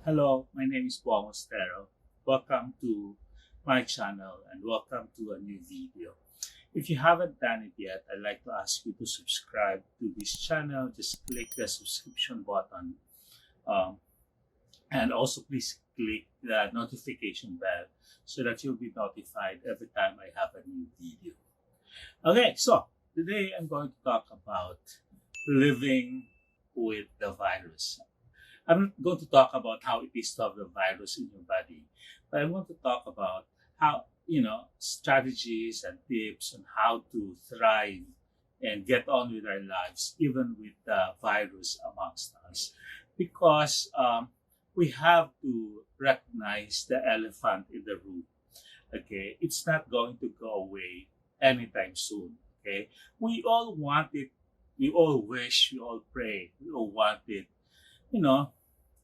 Hello, my name is Bong Austero. Welcome to my channel and welcome to a new video. If you haven't done it yet, I'd like to ask you to subscribe to this channel. Just click the subscription button um, and also please click the notification bell so that you'll be notified every time I have a new video. Okay, so today I'm going to talk about living with the virus. I'm not going to talk about how it is to have the virus in your body, but I want to talk about how, strategies and tips on how to thrive and get on with our lives, even with the virus amongst us. Because we have to recognize the elephant in the room. Okay, it's not going to go away anytime soon. Okay, we all want it, we all wish, we all pray, we all want it, you know,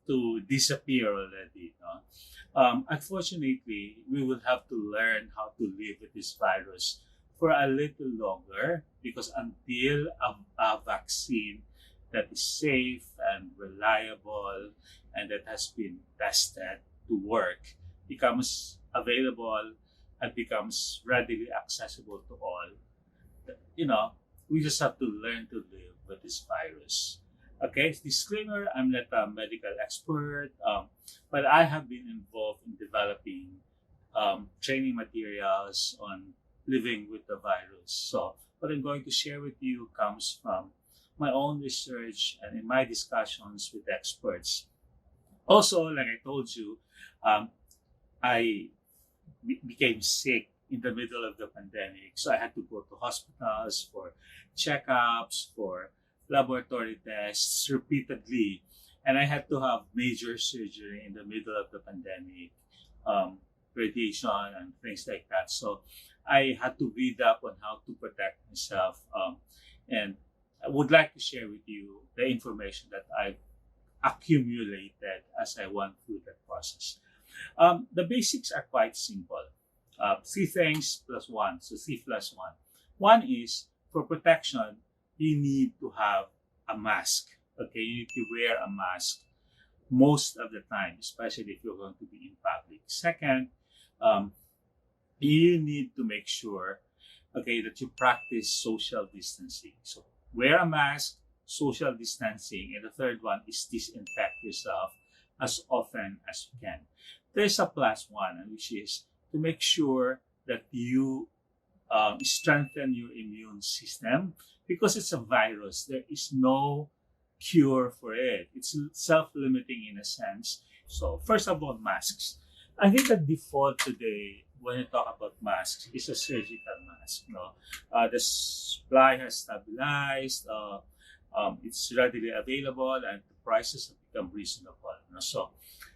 to disappear already. No? Unfortunately, we will have to learn how to live with this virus for a little longer because until a vaccine that is safe and reliable and that has been tested to work becomes available and becomes readily accessible to all, we just have to learn to live with this virus. Okay, disclaimer, I'm not a medical expert, but I have been involved in developing training materials on living with the virus. So what I'm going to share with you comes from my own research and in my discussions with experts. Also, like I told you, I became sick in the middle of the pandemic. So I had to go to hospitals for checkups, for laboratory tests repeatedly. And I had to have major surgery in the middle of the pandemic, radiation and things like that. So I had to read up on how to protect myself. And I would like to share with you the information that I've accumulated as I went through that process. The basics are quite simple. Three things plus one, so three plus one. One is for protection, you need to have a mask. Okay, you need to wear a mask most of the time, especially if you're going to be in public. Second, you need to make sure, okay, that you practice social distancing. So wear a mask, social distancing, and the third one is disinfect yourself as often as you can. There's a plus one, which is to make sure that you strengthen your immune system because it's a virus. There is no cure for it. It's self-limiting in a sense. So first of all, masks. I think the default today when you talk about masks is a surgical mask. No, the supply has stabilized. It's readily available, and the prices have become reasonable. No? So,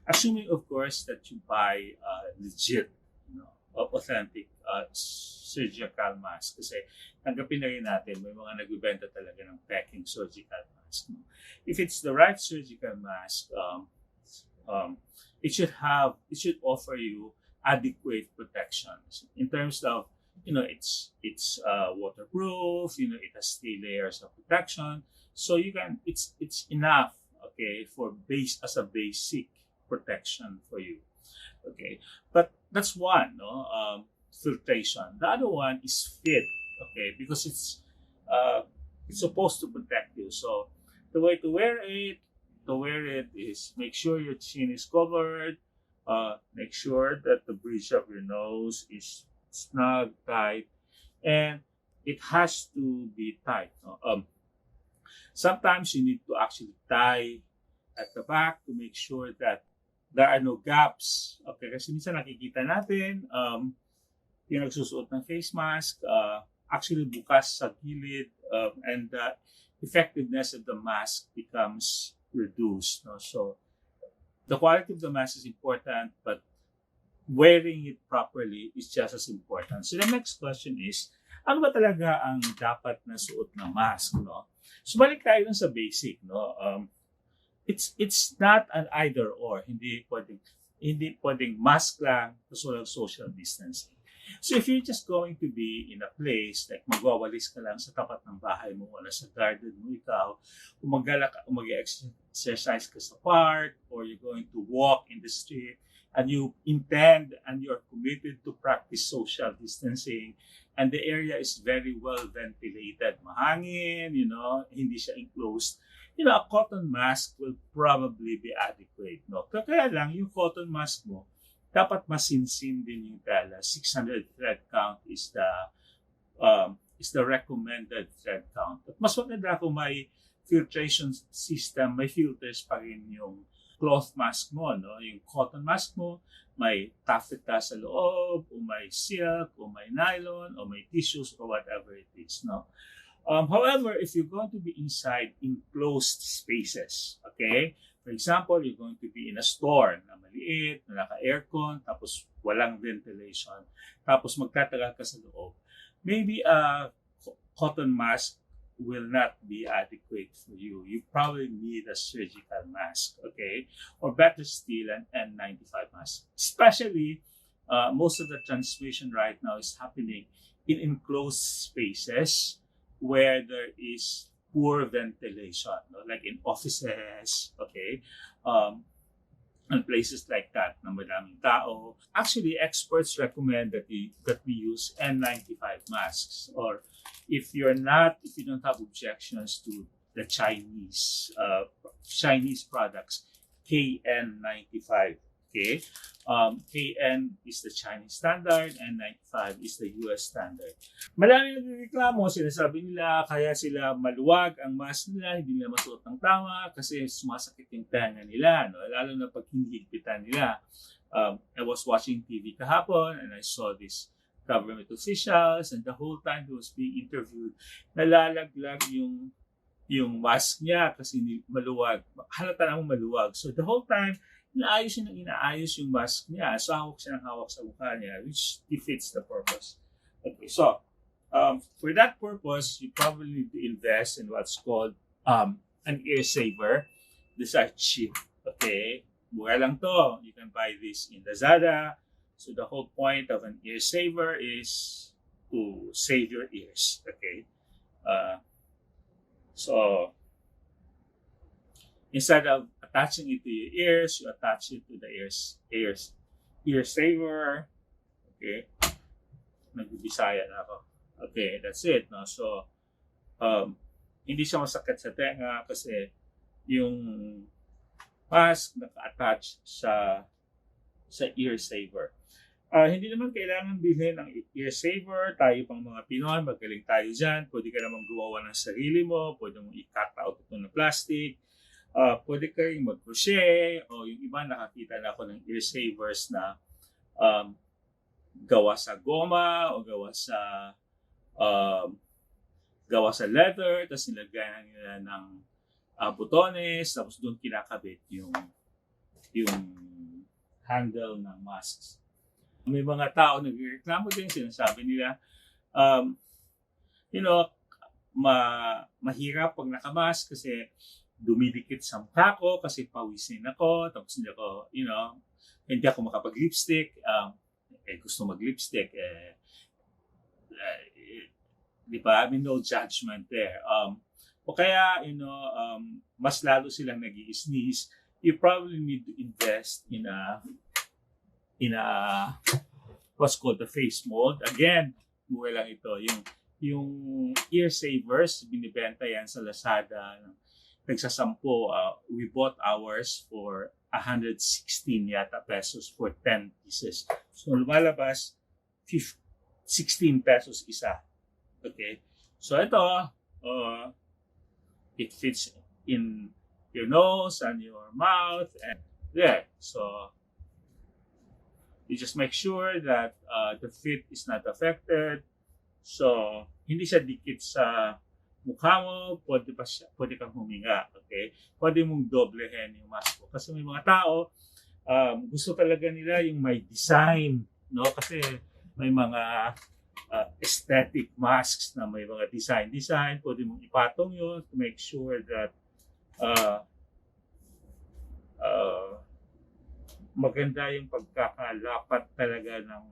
assuming of course that you buy legit, authentic surgical mask kasi tanggapin na rin natin may mga nagbibenta talaga ng packing surgical mask. If it's the right surgical mask, it should offer you adequate protections in terms of it's waterproof, it has 3 layers of protection, so you can it's enough, okay, for as a basic protection for you. Okay, but that's one, filtration. The other one is fit, okay, because it's supposed to protect you. So the way to wear it is make sure your chin is covered, make sure that the bridge of your nose is snug, tight, and it has to be tight. Sometimes you need to actually tie at the back to make sure that there are no gaps. Okay, kasi minsan nakikita natin, yung nagsusuot ng face mask, actually bukas sa gilid, and the effectiveness of the mask becomes reduced. No? So, the quality of the mask is important, but wearing it properly is just as important. So, the next question is, ano ba talaga ang dapat na suot na mask? No? So, balik tayo dun sa basic. No? It's not an either or. Hindi pwedeng mask lang tapos walang social distancing. So if you're just going to be in a place, like magwawalis ka lang sa tapat ng bahay mo, wala sa garden mo ikaw, mag-exercise ka sa park, or you're going to walk in the street, and you intend and you're committed to practice social distancing, and the area is very well ventilated, mahangin, hindi siya enclosed, a cotton mask will probably be adequate, no? Kaya lang, yung cotton mask mo, dapat masinsin din yung tela. 600 thread count is the recommended thread count. At mas maganda kung may filtration system, may filters pa rin yung cloth mask mo, no? Yung cotton mask mo, may taffeta sa loob, o may silk, o may nylon, o may tissues, or whatever it is, no? However, if you're going to be inside enclosed spaces, okay? For example, you're going to be in a store na maliit, na naka-aircon, tapos walang ventilation, tapos magtatagal ka sa loob, maybe a cotton mask will not be adequate for you. You probably need a surgical mask, okay? Or better still, an N95 mask. Especially, most of the transmission right now is happening in enclosed spaces where there is poor ventilation, no? Like in offices, okay? And places like that na madaming tao. Actually, experts recommend that we use N95 masks, or if you don't have objections to the Chinese products, KN95. Okay, KN is the Chinese standard, and 95 is the US standard. Maraming nagreklamo, sinasabi nila kaya sila maluwag ang mask nila, hindi nila masuot ng tama kasi sumasakit yung tenga nila, no? Lalo na pag hinihigpitan nila. I was watching TV kahapon and I saw this government officials, and the whole time he was being interviewed, nalalaglag yung mask niya kasi maluwag. Halata namang maluwag. So the whole time, inaayos yung mask niya. So hawak siya ng hawak sa mukha niya, which defeats the purpose. Okay, so for that purpose, you probably need to invest in what's called an ear saver. These are cheap. Okay, mura lang to. You can buy this in Lazada. So the whole point of an ear saver is to save your ears. Okay, so instead of attaching it to your ears, you attach it to the ear saver. Okay, nagbibisaya na ako. Okay, that's it. No? So hindi siya masakit sa tenga kasi yung mask naka-attach sa ear saver. Hindi naman kailangan bilhin ang ear saver. Tayo pang mga Pinoy, magaling tayo dyan. Pwede ka namang gumawa ng sarili mo. Pwede mong i-cut out ito ng plastic. Pwede ka rin mag-crochet. O yung iba, nakakita na ako ng ear savers na gawa sa goma o gawa sa leather. Tapos nilagyan nila ng butones. Tapos doon kinakabit yung handle ng masks. May mga tao nagreklamo din, sinasabi nila, mahirap pag nakamask kasi dumidikit sa mukha ko kasi pawisin ako, tapos hindi ako makapag-lipstick, gusto mag-lipstick, di ba? I mean, no judgment there. O kaya, mas lalo silang nag-i-sneeze. You probably need to invest in a what's called the face mold. Again, mura lang ito. Yung ear savers, binibenta yan sa Lazada. Nagsasampo, we bought ours for 116 yata pesos for 10 pieces. So lumalabas 16 pesos isa. Okay? So ito, it fits in your nose and your mouth and there. So you just make sure that the fit is not affected. So, hindi siya dikit sa mukha mo, pwede kang huminga, okay? Pwede mong doblehin yung mask mo. Kasi may mga tao, gusto talaga nila yung may design, no? Kasi may mga aesthetic masks na may mga design. Pwede mong ipatong yun to make sure that maganda yung pagkakalapat talaga ng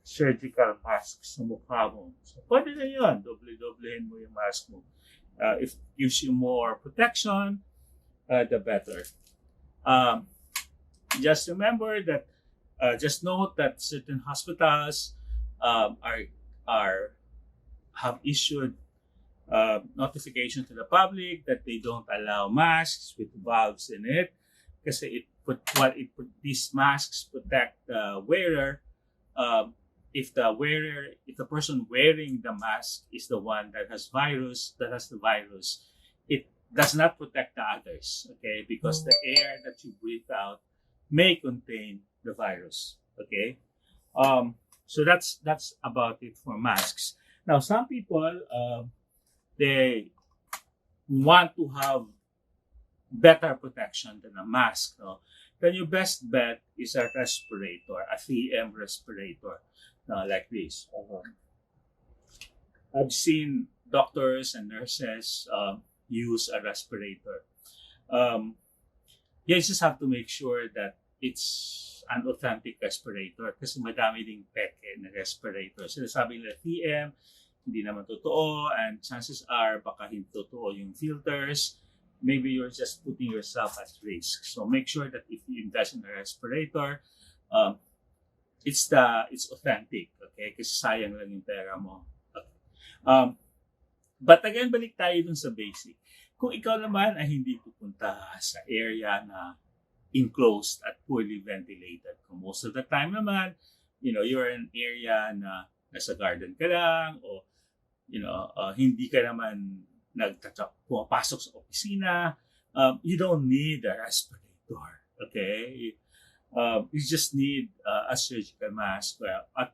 surgical mask sa mukha mo. So, pwede na yun. Doble-doblehin mo yung mask mo. If it gives you more protection, the better. Just remember that, just note that certain hospitals have issued notification to the public that they don't allow masks with valves in it, kasi these masks protect the wearer. If the person wearing the mask is the one that has the virus, it does not protect the others, okay? Because the air that you breathe out may contain the virus, okay? So that's about it for masks. Now, some people, they want to have better protection than a mask, no? Then your best bet is a respirator, a 3M respirator, like this. I've seen doctors and nurses use a respirator. You just have to make sure that it's an authentic respirator kasi madami ding peke na respirator. Sinasabi nila 3M, hindi naman totoo, and chances are baka hindi totoo yung filters. Maybe you're just putting yourself at risk. So make sure that if you invest in a respirator, it's authentic, okay? Kasi sayang lang yung pera mo. Okay. But again, balik tayo dun sa basic. Kung ikaw naman ay hindi pupunta sa area na enclosed at poorly ventilated, kung most of the time naman, you're in an area na nasa garden ka lang, o hindi ka naman pumapasok sa opisina, you don't need a respirator, okay? You just need a surgical mask, at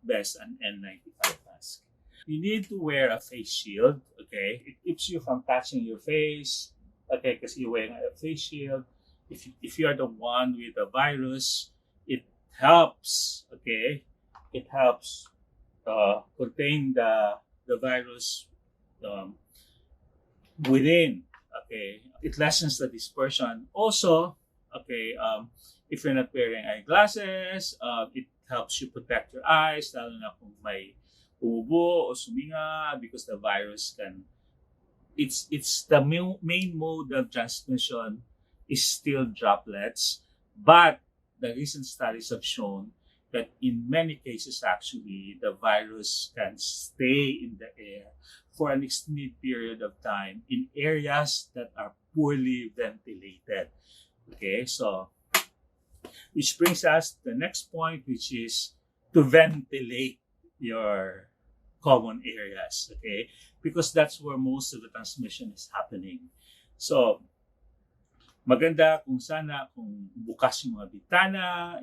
best an N95 mask. You need to wear a face shield, okay? It keeps you from touching your face, okay, because you're wearing a face shield. If you're the one with the virus, it helps, okay? It helps contain the virus within, okay? It lessens the dispersion. Also, okay, if you're not wearing eyeglasses, it helps you protect your eyes, lalo na kung may umubo o suminga, because the virus it's the main mode of transmission is still droplets, but the recent studies have shown that in many cases, actually, the virus can stay in the air for an extended period of time in areas that are poorly ventilated. Okay, so which brings us to the next point, which is to ventilate your common areas, okay? Because that's where most of the transmission is happening. So, maganda kung bukas yung mga bitana,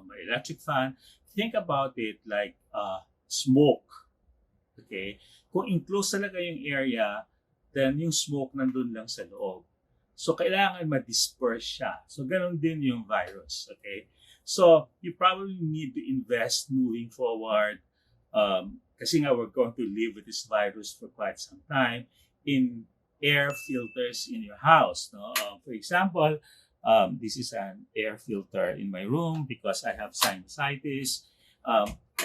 may electric fan. Think about it like smoke, okay? Kung enclosed talaga yung area, then yung smoke nandun lang sa loob. So, kailangan ma-disperse siya. So, ganun din yung virus, okay? So, you probably need to invest moving forward, kasi nga we're going to live with this virus for quite some time, in air filters in your house, no? For example, this is an air filter in my room because I have sinusitis,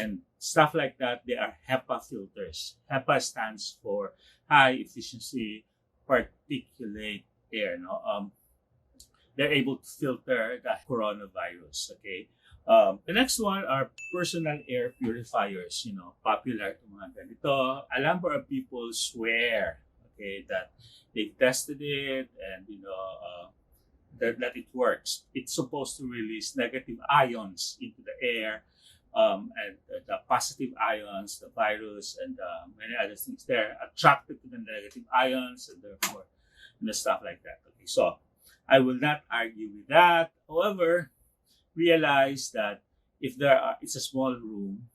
and stuff like that. They are HEPA filters. HEPA stands for high efficiency particulate air, no? They're able to filter the coronavirus, okay? The next one are personal air purifiers, popular to mga ganito. A number of people swear, okay, that they've tested it and, that it works. It's supposed to release negative ions into the air, and the positive ions, the virus, and many other things there attracted to the negative ions, and therefore, stuff like that. Okay, so I will not argue with that. However, realize that if it's a small room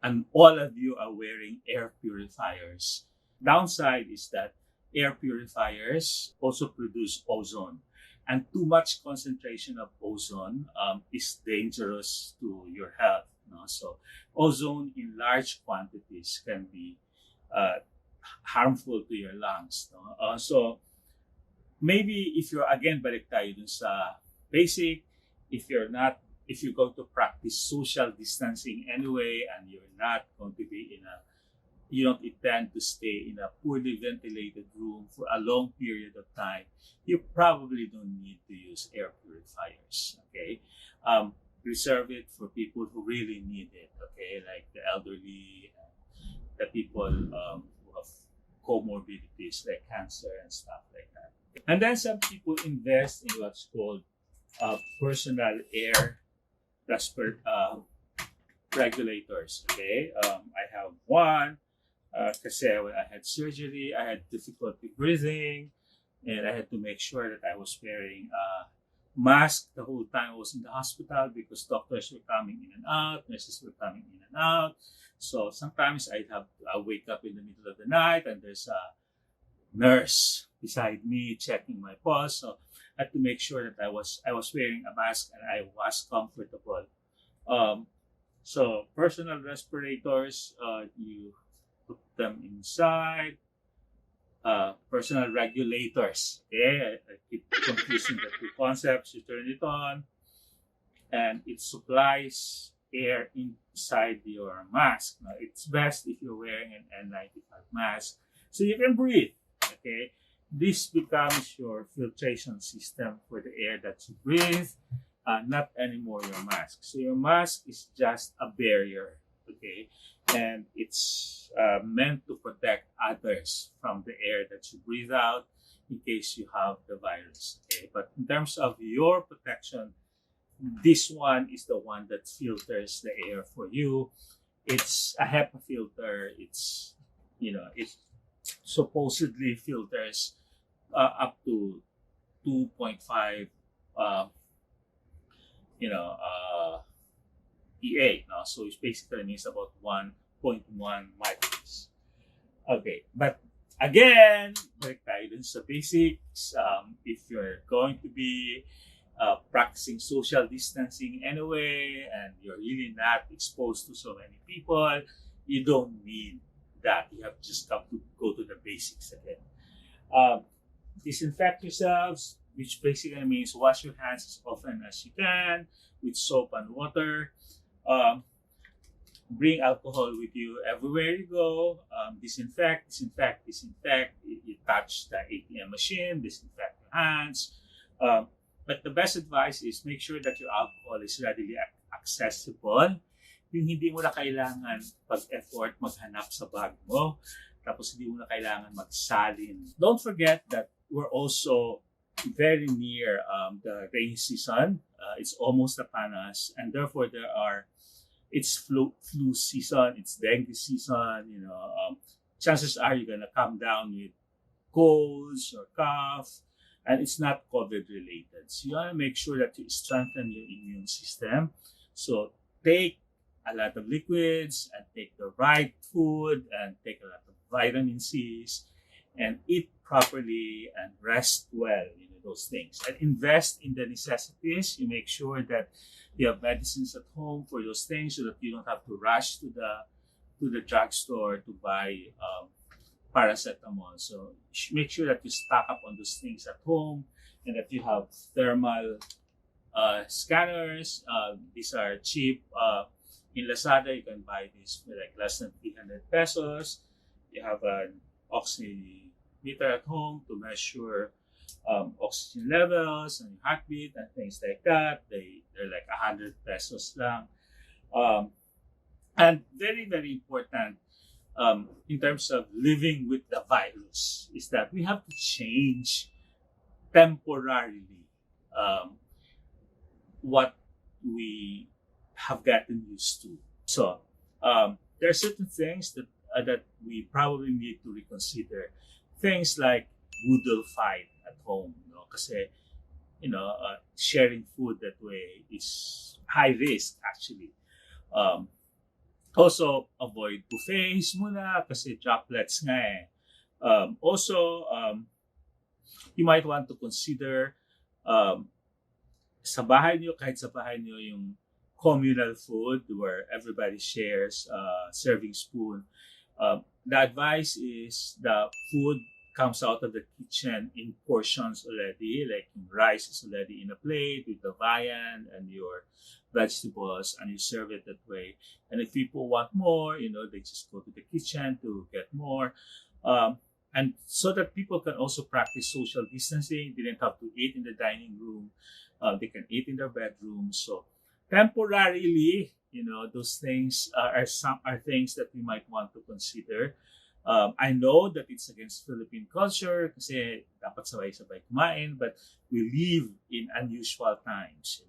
and all of you are wearing air purifiers, downside is that air purifiers also produce ozone, and too much concentration of ozone is dangerous to your health, no? So ozone in large quantities can be harmful to your lungs, no? So maybe if you're, again, balik tayo dun sa basic, if you're not if you're going to practice social distancing anyway, and you're not going to be you don't intend to stay in a poorly ventilated room for a long period of time, you probably don't need to use air purifiers. Okay, reserve it for people who really need it. Okay, like the elderly, the people who have comorbidities like cancer and stuff like that. And then some people invest in what's called personal air regulators. Okay, I have one. Kasi when I had surgery, I had difficulty breathing, and I had to make sure that I was wearing a mask the whole time I was in the hospital because doctors were coming in and out, nurses were coming in and out. So sometimes I'll wake up in the middle of the night and there's a nurse beside me checking my pulse. So I had to make sure that I was wearing a mask and I was comfortable. So personal respirators, you put them inside. Personal regulators. Okay, I keep confusing the two concepts. You turn it on, and it supplies air inside your mask. Now, it's best if you're wearing an N95 mask so you can breathe. Okay, this becomes your filtration system for the air that you breathe, not anymore your mask. So your mask is just a barrier. Okay, and it's meant to protect others from the air that you breathe out in case you have the virus. Okay, but in terms of your protection, this one is the one that filters the air for you. It's a HEPA filter. It's it supposedly filters up to 2.5 EA. No? So it basically means about 1.1 microns. Okay, but again, balik tayo dun sa basics. If you're going to be practicing social distancing anyway, and you're really not exposed to so many people, you don't need that. You have just got to go to the basics again. Disinfect yourselves, which basically means wash your hands as often as you can with soap and water. Bring alcohol with you everywhere you go. Disinfect. You touch the ATM machine, disinfect your hands. But the best advice is make sure that your alcohol is readily accessible. Yung hindi mo na kailangan pag-effort maghanap sa bag mo, tapos hindi mo na kailangan magsalin. Don't forget that we're also very near the rainy season. It's almost upon us, and therefore it's flu season, it's dengue season. Chances are you're gonna come down with colds or cough, and it's not COVID related. So you wanna make sure that you strengthen your immune system. So take a lot of liquids and take the right food and take a lot of vitamin C's and eat properly and rest well. Those things, and invest in the necessities. You make sure that you have medicines at home for those things so that you don't have to rush to the drugstore to buy paracetamol. So make sure that you stock up on those things at home and that you have thermal scanners. These are cheap. In Lazada, you can buy these for like less than 300 pesos. You have an oximeter at home to measure oxygen levels and heartbeat and things like that. They're like 100 pesos lang. And very, very important in terms of living with the virus is that we have to change temporarily what we have gotten used to. So there are certain things that we probably need to reconsider. Things like boodle fight at home, kasi sharing food that way is high risk actually. Also avoid buffets muna kasi droplets nga eh. Also you might want to consider kahit sa bahay niyo yung communal food where everybody shares serving spoon. The advice is the food comes out of the kitchen in portions already, like rice is already in a plate with the viand and your vegetables, and you serve it that way. And if people want more, they just go to the kitchen to get more. And so that people can also practice social distancing. They didn't have to eat in the dining room. They can eat in their bedrooms. So temporarily, those things are things that we might want to consider. I know that it's against Philippine culture kasi dapat sabay-sabay kumain, but we live in unusual times,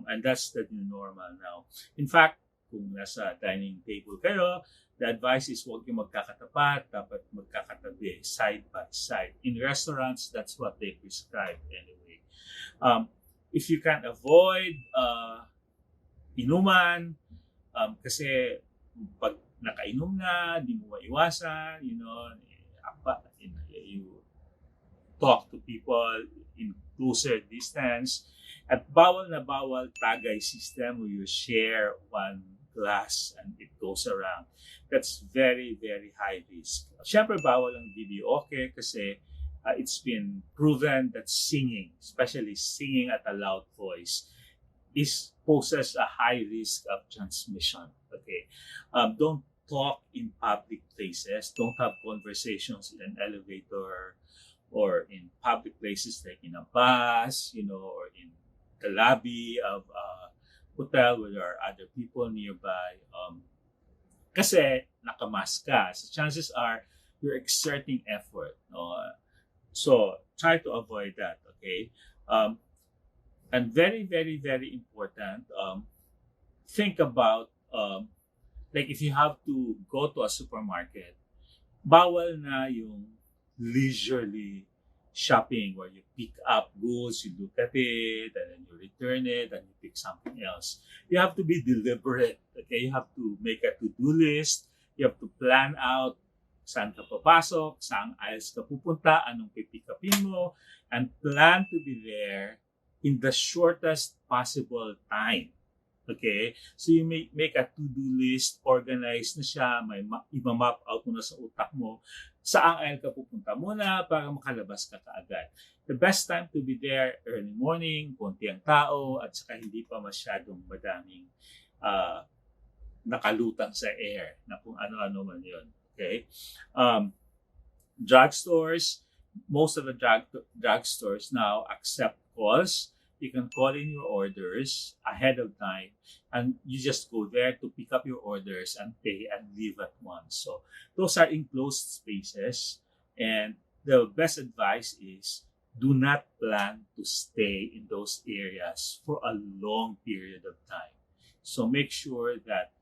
and that's the new normal now. In fact, kung nasa dining table kayo, the advice is huwag yung magkakatapat, dapat magkakatabi, side by side. In restaurants, that's what they prescribe anyway. If you can avoid inuman, kasi pag nakainom na, di mo maiwasan, you talk to people in closer distance. At bawal na bawal tagay system where you share one glass and it goes around. That's very, very high risk. Siyempre, bawal ang video, okay, kasi it's been proven that singing, especially singing at a loud voice, poses a high risk of transmission. Okay, don't talk in public places. Don't have conversations in an elevator or in public places like in a bus, or in the lobby of a hotel where there are other people nearby. Kasi nakamask ka, so chances are you're exerting effort. So try to avoid that. Okay, and very, very, very important. Think about like if you have to go to a supermarket, bawal na yung leisurely shopping where you pick up goods, you look at it, and then you return it, and you pick something else. You have to be deliberate. Okay, you have to make a to-do list. You have to plan out saan ka papasok, saan aisles ka pupunta, anong pipick upin mo, and plan to be there in the shortest possible time. Okay? So you make a to-do list, organize na siya, may i-map out mo na sa utak mo, saan aisle ka pupunta muna para makalabas ka kaagad. The best time to be there, early morning, konti ang tao, at saka hindi pa masyadong madaming nakalutang sa air na kung ano-ano man yun. Okay? Drugstores, most of the drugstores now accept calls. You can call in your orders ahead of time, and you just go there to pick up your orders and pay and leave at once. So those are enclosed spaces, and the best advice is do not plan to stay in those areas for a long period of time. So make sure that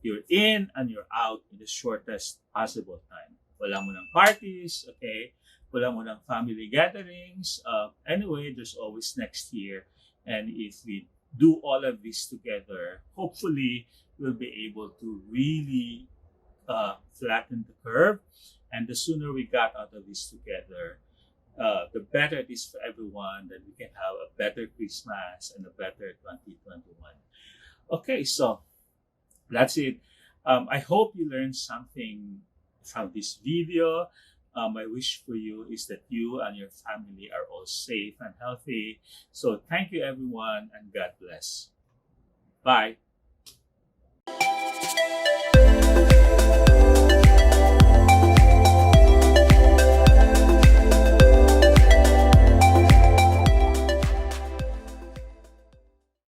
you're in and you're out in the shortest possible time. Wala mo ng parties, okay? Wala mo ng family gatherings. Anyway, there's always next year. And if we do all of this together, hopefully we'll be able to really flatten the curve. And the sooner we got out of this together, the better it is for everyone, that we can have a better Christmas and a better 2021. Okay, so that's it. I hope you learned something from this video. My wish for you is that you and your family are all safe and healthy. So thank you, everyone, and God bless. Bye.